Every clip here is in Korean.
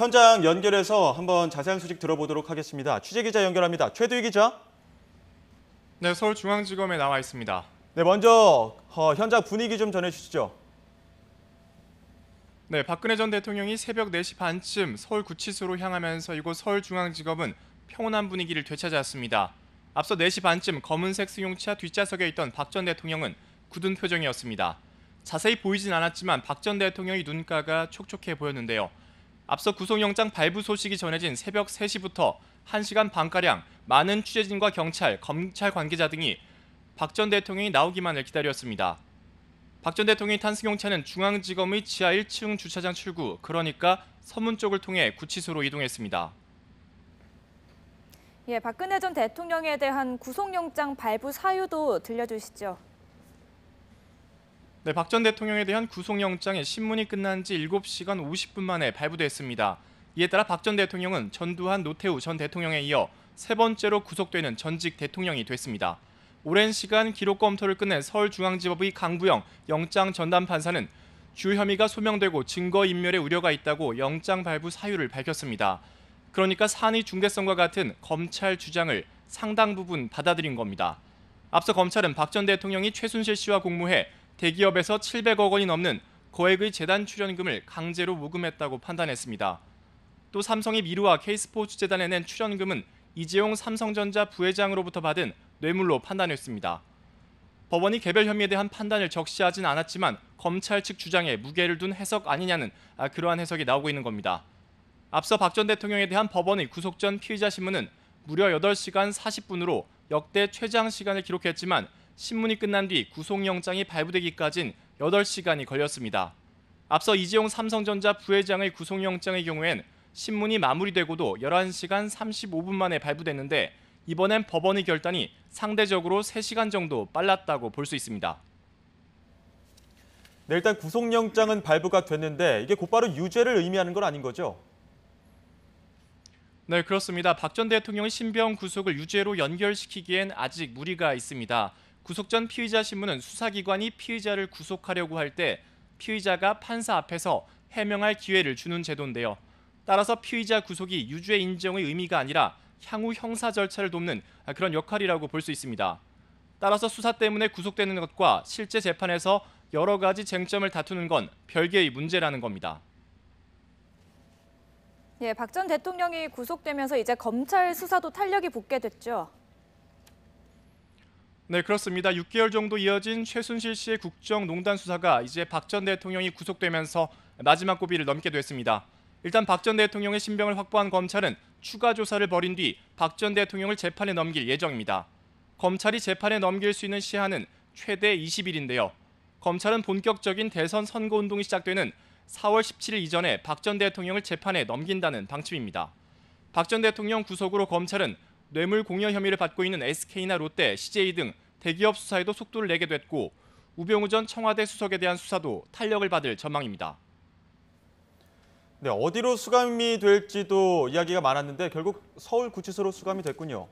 현장 연결해서 한번 자세한 소식 들어보도록 하겠습니다. 취재기자 연결합니다. 최두희 기자. 네, 서울중앙지검에 나와 있습니다. 네, 먼저 현장 분위기 좀 전해주시죠. 네, 박근혜 전 대통령이 새벽 4시 반쯤 서울구치소로 향하면서 이곳 서울중앙지검은 평온한 분위기를 되찾았습니다. 앞서 4시 반쯤 검은색 승용차 뒷좌석에 있던 박 전 대통령은 굳은 표정이었습니다. 자세히 보이진 않았지만 박 전 대통령의 눈가가 촉촉해 보였는데요. 앞서 구속영장 발부 소식이 전해진 새벽 3시부터 1시간 반가량 많은 취재진과 경찰, 검찰 관계자 등이 박 전 대통령이 나오기만을 기다렸습니다. 박 전 대통령이 탄 승용차는 중앙지검의 지하 1층 주차장 출구, 그러니까 서문 쪽을 통해 구치소로 이동했습니다. 예, 박근혜 전 대통령에 대한 구속영장 발부 사유도 들려주시죠. 네, 박 전 대통령에 대한 구속영장의 신문이 끝난 지 7시간 50분 만에 발부됐습니다. 이에 따라 박 전 대통령은 전두환, 노태우 전 대통령에 이어 세 번째로 구속되는 전직 대통령이 됐습니다. 오랜 시간 기록 검토를 끝낸 서울중앙지법의 강부영 영장 전담 판사는 주요 혐의가 소명되고 증거인멸의 우려가 있다고 영장 발부 사유를 밝혔습니다. 그러니까 사안의 중대성과 같은 검찰 주장을 상당 부분 받아들인 겁니다. 앞서 검찰은 박 전 대통령이 최순실 씨와 공모해 대기업에서 700억 원이 넘는 거액의 재단 출연금을 강제로 모금했다고 판단했습니다. 또 삼성이 미르와 K스포츠재단에 낸 출연금은 이재용 삼성전자 부회장으로부터 받은 뇌물로 판단했습니다. 법원이 개별 혐의에 대한 판단을 적시하진 않았지만 검찰 측 주장에 무게를 둔 해석 아니냐는 그러한 해석이 나오고 있는 겁니다. 앞서 박 전 대통령에 대한 법원의 구속 전 피의자 신문은 무려 8시간 40분으로 역대 최장 시간을 기록했지만 신문이 끝난 뒤 구속영장이 발부되기까진 8시간이 걸렸습니다. 앞서 이재용 삼성전자 부회장의 구속영장의 경우엔 신문이 마무리되고도 11시간 35분 만에 발부됐는데 이번엔 법원의 결단이 상대적으로 3시간 정도 빨랐다고 볼 수 있습니다. 네, 일단 구속영장은 발부가 됐는데 이게 곧바로 유죄를 의미하는 건 아닌 거죠? 네, 그렇습니다. 박 전 대통령의 신병 구속을 유죄로 연결시키기엔 아직 무리가 있습니다. 구속 전 피의자 신문은 수사기관이 피의자를 구속하려고 할 때 피의자가 판사 앞에서 해명할 기회를 주는 제도인데요. 따라서 피의자 구속이 유죄 인정의 의미가 아니라 향후 형사 절차를 돕는 그런 역할이라고 볼 수 있습니다. 따라서 수사 때문에 구속되는 것과 실제 재판에서 여러 가지 쟁점을 다투는 건 별개의 문제라는 겁니다. 예, 박 전 대통령이 구속되면서 이제 검찰 수사도 탄력이 붙게 됐죠. 네, 그렇습니다. 6개월 정도 이어진 최순실 씨의 국정농단 수사가 이제 박 전 대통령이 구속되면서 마지막 고비를 넘게 됐습니다. 일단 박 전 대통령의 신병을 확보한 검찰은 추가 조사를 벌인 뒤 박 전 대통령을 재판에 넘길 예정입니다. 검찰이 재판에 넘길 수 있는 시한은 최대 20일인데요. 검찰은 본격적인 대선 선거운동이 시작되는 4월 17일 이전에 박 전 대통령을 재판에 넘긴다는 방침입니다. 박 전 대통령 구속으로 검찰은 뇌물 공여 혐의를 받고 있는 SK나 롯데, CJ 등 대기업 수사에도 속도를 내게 됐고 우병우 전 청와대 수석에 대한 수사도 탄력을 받을 전망입니다. 네, 어디로 수감이 될지도 이야기가 많았는데 결국 서울구치소로 수감이 됐군요.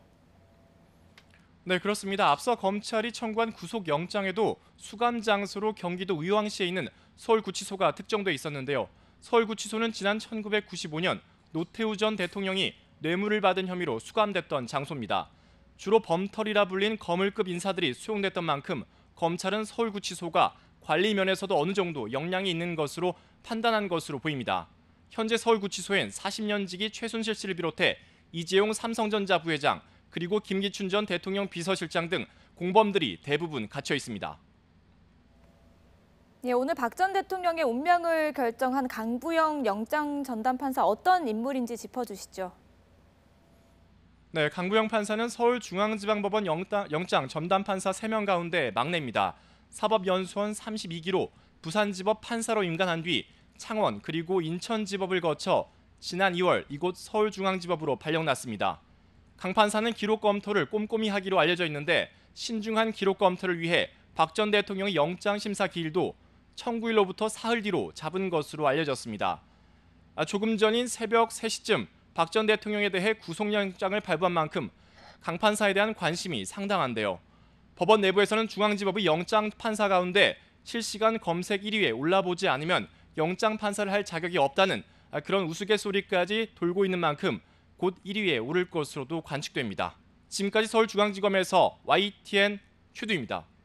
네, 그렇습니다. 앞서 검찰이 청구한 구속영장에도 수감 장소로 경기도 의왕시에 있는 서울구치소가 특정돼 있었는데요. 서울구치소는 지난 1995년 노태우 전 대통령이 뇌물을 받은 혐의로 수감됐던 장소입니다. 주로 범털이라 불린 거물급 인사들이 수용됐던 만큼 검찰은 서울구치소가 관리 면에서도 어느 정도 역량이 있는 것으로 판단한 것으로 보입니다. 현재 서울구치소엔 40년지기 최순실 씨를 비롯해 이재용 삼성전자 부회장 그리고 김기춘 전 대통령 비서실장 등 공범들이 대부분 갇혀 있습니다. 예, 오늘 박 전 대통령의 운명을 결정한 강부영 영장 전담 판사 어떤 인물인지 짚어주시죠. 네, 강부영 판사는 서울중앙지방법원 영장 전담 판사 3명 가운데 막내입니다. 사법연수원 32기로 부산지법 판사로 임관한 뒤 창원 그리고 인천지법을 거쳐 지난 2월 이곳 서울중앙지법으로 발령났습니다. 강 판사는 기록 검토를 꼼꼼히 하기로 알려져 있는데 신중한 기록 검토를 위해 박 전 대통령의 영장 심사 기일도 청구일로부터 사흘 뒤로 잡은 것으로 알려졌습니다. 조금 전인 새벽 3시쯤 박 전 대통령에 대해 구속영장을 발부한 만큼 강 판사에 대한 관심이 상당한데요. 법원 내부에서는 중앙지법의 영장 판사 가운데 실시간 검색 1위에 올라보지 않으면 영장 판사를 할 자격이 없다는 그런 우스갯소리까지 돌고 있는 만큼 곧 1위에 오를 것으로도 관측됩니다. 지금까지 서울중앙지검에서 YTN 최두입니다.